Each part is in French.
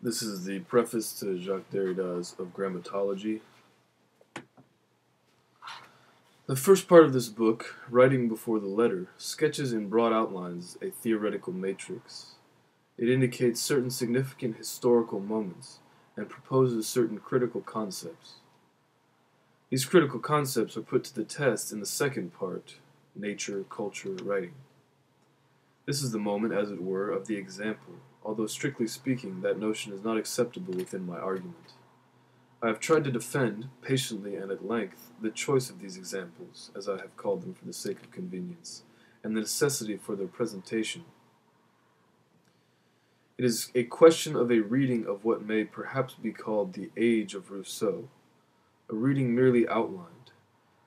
This is the preface to Jacques Derrida's of Grammatology. The first part of this book, Writing Before the Letter, sketches in broad outlines a theoretical matrix. It indicates certain significant historical moments and proposes certain critical concepts. These critical concepts are put to the test in the second part, Nature, Culture, Writing. This is the moment, as it were, of the example, although strictly speaking, that notion is not acceptable within my argument. I have tried to defend, patiently and at length, the choice of these examples, as I have called them for the sake of convenience, and the necessity for their presentation. It is a question of a reading of what may perhaps be called the age of Rousseau, a reading merely outlined.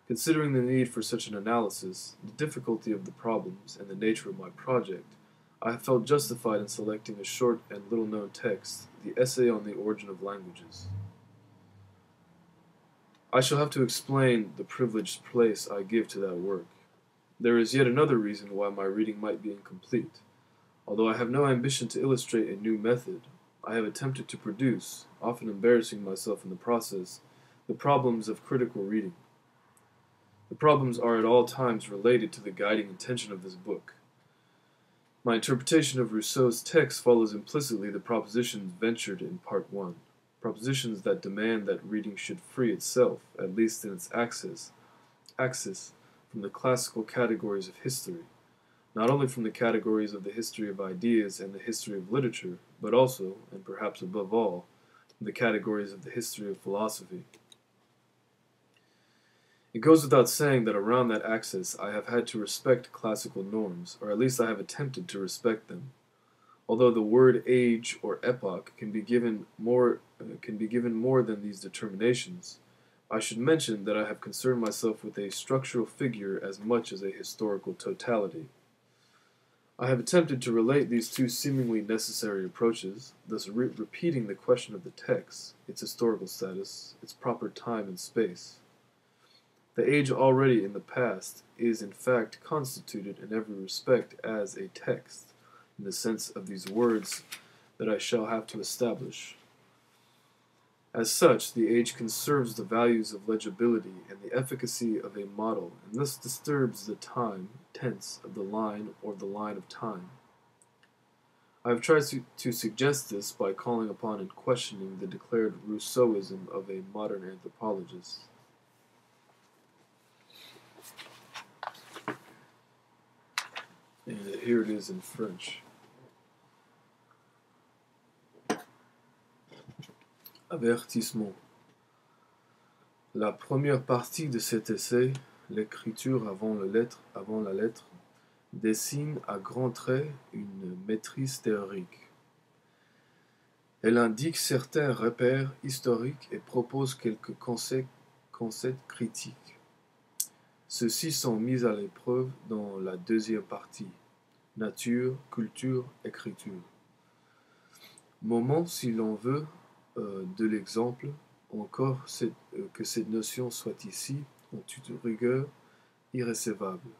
Considering the need for such an analysis, the difficulty of the problems, and the nature of my project, I have felt justified in selecting a short and little-known text, the Essay on the Origin of Languages. I shall have to explain the privileged place I give to that work. There is yet another reason why my reading might be incomplete. Although I have no ambition to illustrate a new method, I have attempted to produce, often embarrassing myself in the process, the problems of critical reading. The problems are at all times related to the guiding intention of this book. My interpretation of Rousseau's text follows implicitly the propositions ventured in Part 1, propositions that demand that reading should free itself, at least in its axis, from the classical categories of history, not only from the categories of the history of ideas and the history of literature, but also, and perhaps above all, from the categories of the history of philosophy. It goes without saying that around that axis I have had to respect classical norms, or at least I have attempted to respect them. Although the word age or epoch can be given more than these determinations, I should mention that I have concerned myself with a structural figure as much as a historical totality. I have attempted to relate these two seemingly necessary approaches, thus repeating the question of the text, its historical status, its proper time and space. The age already in the past is in fact constituted in every respect as a text, in the sense of these words that I shall have to establish. As such, the age conserves the values of legibility and the efficacy of a model, and thus disturbs the time, tense, of the line or the line of time. I have tried to suggest this by calling upon and questioning the declared Rousseauism of a modern anthropologist. And here it is in French. Avertissement. La première partie de cet essai, l'écriture avant la lettre, dessine à grands traits une maîtrise théorique. Elle indique certains repères historiques et propose quelques concepts critiques. Ceux-ci sont mis à l'épreuve dans la deuxième partie, nature, culture, écriture. Moment, si l'on veut, de l'exemple, encore que cette notion soit ici, en toute rigueur, irrécevable.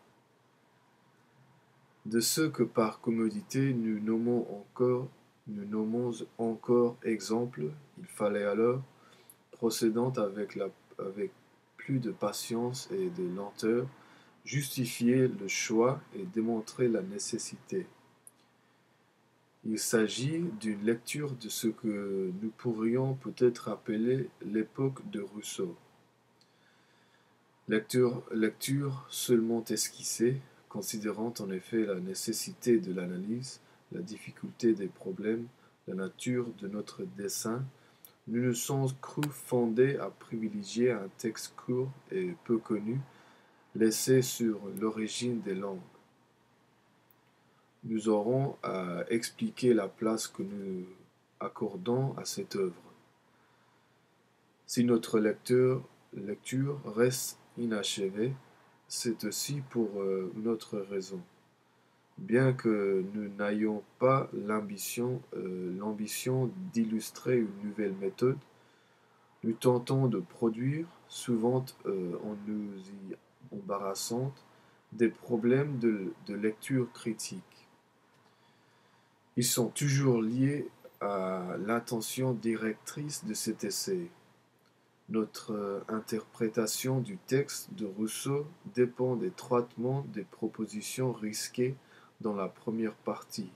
De ce que par commodité nous nommons encore exemple, il fallait alors, procédant avec plus de patience et de lenteur, justifier le choix et démontrer la nécessité. Il s'agit d'une lecture de ce que nous pourrions peut-être appeler l'époque de Rousseau. Lecture seulement esquissée, considérant en effet la nécessité de l'analyse, la difficulté des problèmes, la nature de notre dessein, nous nous sommes crus fondés à privilégier un texte court et peu connu, laissé sur l'origine des langues. Nous aurons à expliquer la place que nous accordons à cette œuvre. Si notre lecture reste inachevée, c'est aussi pour notre raison. Bien que nous n'ayons pas l'ambition d'illustrer une nouvelle méthode, nous tentons de produire, souvent en nous y embarrassant, des problèmes de lecture critique. Ils sont toujours liés à l'intention directrice de cet essai. Notre interprétation du texte de Rousseau dépend étroitement des propositions risquées dans la première partie.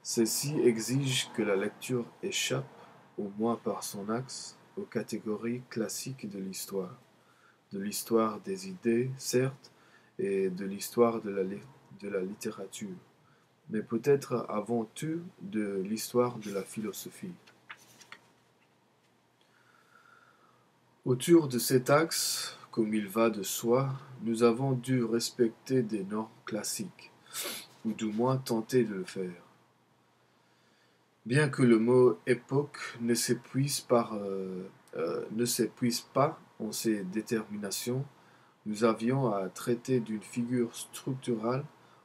Ceci exige que la lecture échappe, au moins par son axe, aux catégories classiques de l'histoire des idées, certes, et de l'histoire de la littérature, mais peut-être avant tout de l'histoire de la philosophie. Autour de cet axe, comme il va de soi, nous avons dû respecter des normes classiques, ou du moins tenter de le faire. Bien que le mot époque ne s'épuise pas en ses déterminations, nous avions à traiter d'une figure structurale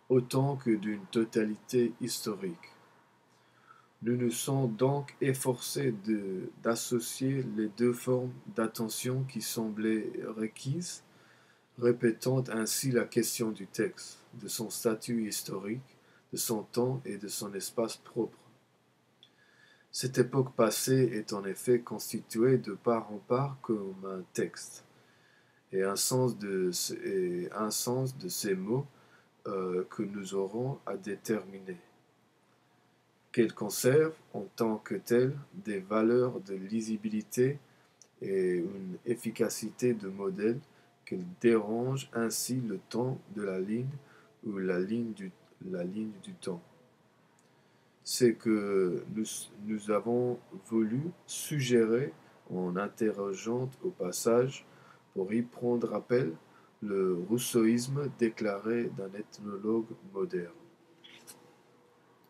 autant que d'une totalité historique. Nous nous sommes donc efforcés d'associer les deux formes d'attention qui semblaient requises, répétant ainsi la question du texte, de son statut historique, de son temps et de son espace propre. Cette époque passée est en effet constituée de part en part comme un texte, et un sens de ces mots que nous aurons à déterminer, qu'elle conserve en tant que telle des valeurs de lisibilité et une efficacité de modèle, qu'elle dérange ainsi le temps de la ligne ou la ligne du temps. C'est que nous avons voulu suggérer en interrogeant au passage, pour y prendre appel, le rousseauisme déclaré d'un ethnologue moderne.